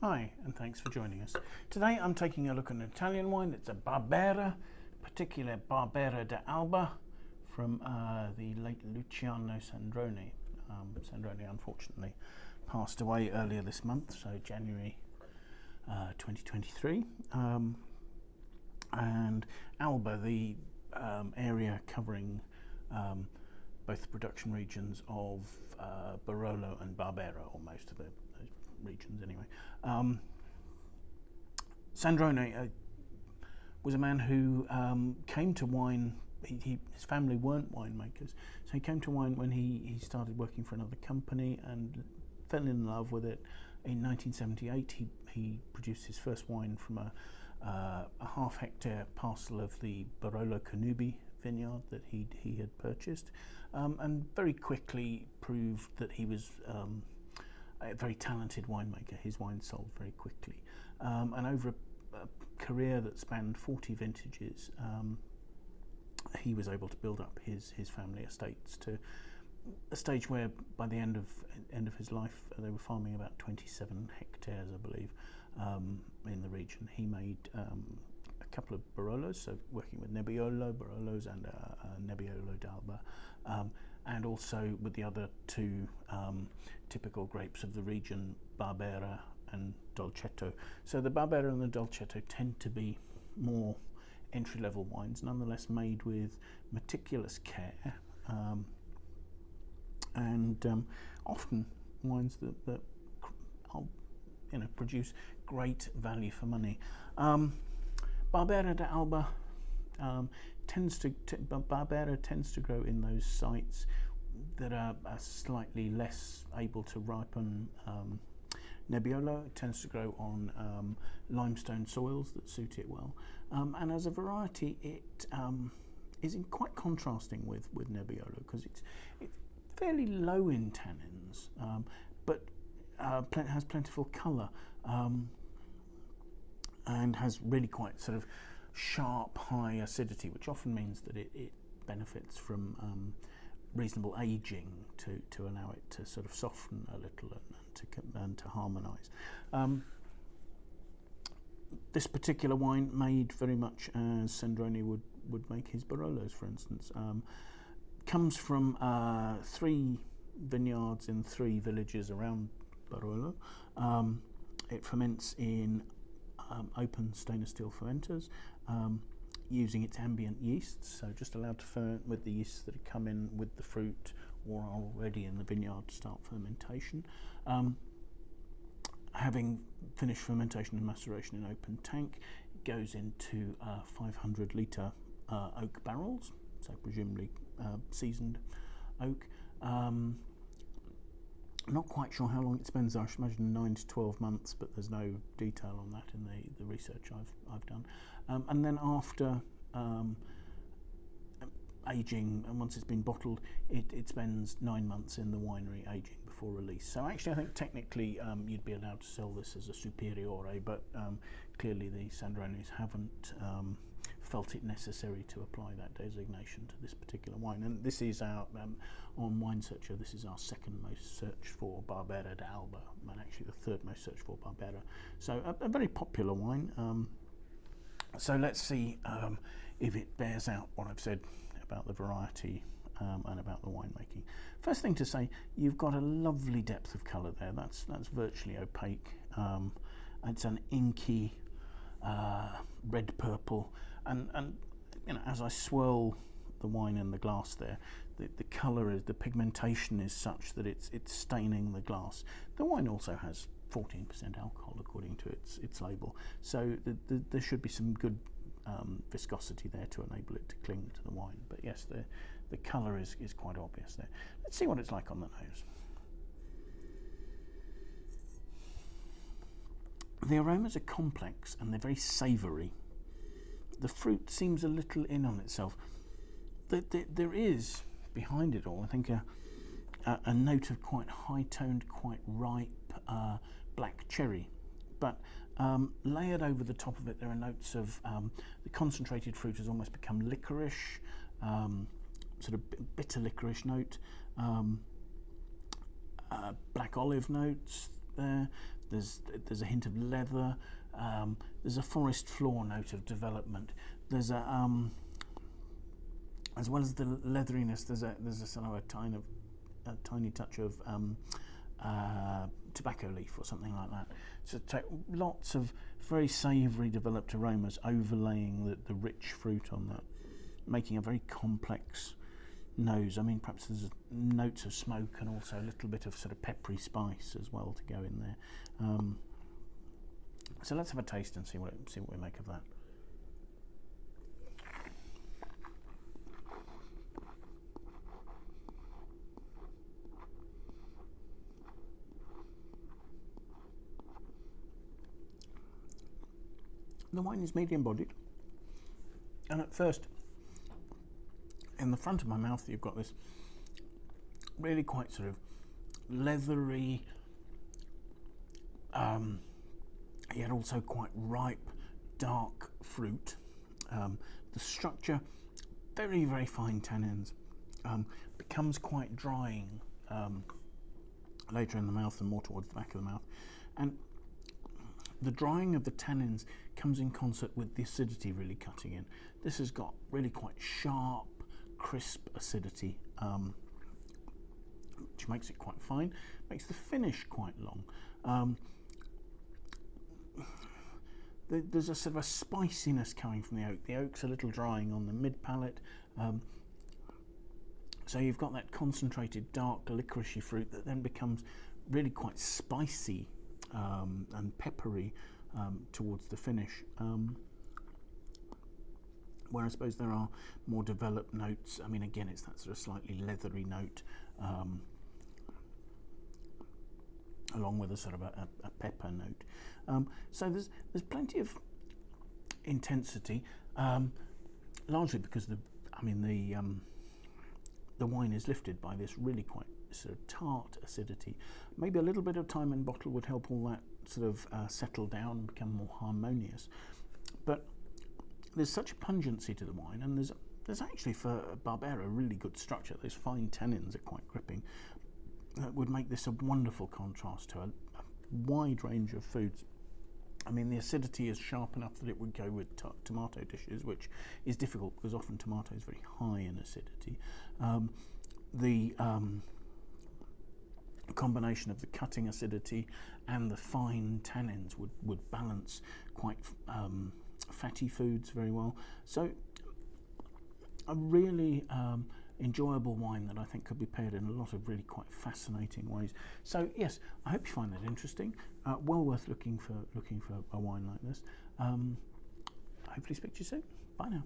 Hi, and thanks for joining us. Today I'm taking a look at an Italian wine. It's a Barbera, particular Barbera d'Alba from the late Luciano Sandrone. Sandrone unfortunately passed away earlier this month, so January 2023. And Alba, the area covering both the production regions of Barolo and Barbera, or most of those regions anyway. Sandrone was a man who came to wine. His family weren't winemakers, so he came to wine when he started working for another company and fell in love with it. In 1978, he produced his first wine from a half-hectare parcel of the Barolo Cannubi vineyard that he had purchased, and very quickly proved that he was a very talented winemaker. His wine sold very quickly, and over a career that spanned 40 vintages, he was able to build up his family estates to a stage where, by the end of his life, they were farming about 27 hectares, I believe, in the region. He made a couple of Barolos, so working with Barolos and Nebbiolo d'Alba, and also with the other two typical grapes of the region, Barbera and Dolcetto. So the Barbera and the Dolcetto tend to be more entry-level wines, nonetheless made with meticulous care, and often wines that produce great value for money. Barbera d'Alba Barbera tends to grow in those sites that are slightly less able to ripen. Nebbiolo tends to grow on limestone soils that suit it well, and as a variety, it is quite contrasting with Nebbiolo because it's fairly low in tannins, but has plentiful colour, and has really quite sort of sharp, high acidity, which often means that it benefits from reasonable aging to allow it to sort of soften a little and to harmonise. This particular wine, made very much as Sandrone would make his Barolos, for instance, comes from 3 vineyards in 3 villages around Barolo. It ferments in open stainless steel fermenters, using its ambient yeasts, so just allowed to ferment with the yeasts that have come in with the fruit or are already in the vineyard to start fermentation. Having finished fermentation and maceration in open tank, it goes into 500 litre oak barrels, so presumably seasoned oak. Not quite sure how long it spends. I should imagine 9 to 12 months, but there's no detail on that in the research I've done. And then after aging, and once it's been bottled, it spends 9 months in the winery aging before release. So actually, I think technically you'd be allowed to sell this as a superiore, but clearly the Sandrones haven't felt it necessary to apply that designation to this particular wine. And this is our, on Wine Searcher, this is our second most searched for Barbera d'Alba, and actually the third most searched for Barbera. So a very popular wine. So let's see if it bears out what I've said about the variety and about the winemaking. First thing to say, you've got a lovely depth of colour there. That's virtually opaque. It's an inky red purple, and as I swirl the wine in the glass there, the colour is, the pigmentation is such that it's staining the glass. The wine also has 14% alcohol according to its label, so there should be some good viscosity there to enable it to cling to the wine. But yes, the colour is quite obvious there. Let's see what it's like on the nose. The aromas are complex and they're very savoury. The fruit seems a little in on itself. There is, behind it all, I think, a note of quite high-toned, quite ripe black cherry. But layered over the top of it, there are notes of the concentrated fruit has almost become licorice, sort of bitter licorice note, black olive notes there. There's a hint of leather. There's a forest floor note of development. There's a as well as the leatheriness. There's a sort of a tiny touch of tobacco leaf or something like that. So lots of very savoury developed aromas overlaying the rich fruit on that, making a very complex nose. I mean, perhaps there's notes of smoke and also a little bit of sort of peppery spice as well to go in there. So let's have a taste and see what we make of that. The wine is medium bodied, and at first, in the front of my mouth, you've got this really quite sort of leathery, yet also quite ripe, dark fruit. The structure, very, very fine tannins, becomes quite drying later in the mouth and more towards the back of the mouth. And the drying of the tannins comes in concert with the acidity really cutting in. This has got really quite sharp, crisp acidity, which makes it quite fine, makes the finish quite long. There's a sort of a spiciness coming from the oak. The oak's a little drying on the mid palate, so you've got that concentrated dark licoricey fruit that then becomes really quite spicy and peppery towards the finish, where I suppose there are more developed notes. I mean, again, it's that sort of slightly leathery note, along with a sort of a pepper note. So there's plenty of intensity, largely because the wine is lifted by this really quite sort of tart acidity. Maybe a little bit of time in bottle would help all that sort of settle down and become more harmonious. But there's such a pungency to the wine, and there's actually, for Barbera, a really good structure. Those fine tannins are quite gripping. That would make this a wonderful contrast to a wide range of foods. I mean, the acidity is sharp enough that it would go with tomato dishes, which is difficult because often tomato is very high in acidity. The combination of the cutting acidity and the fine tannins would balance quite fatty foods very well. So a really enjoyable wine that I think could be paired in a lot of really quite fascinating ways. So yes, I hope you find that interesting. Well worth looking for a wine like this. Hopefully speak to you soon. Bye now.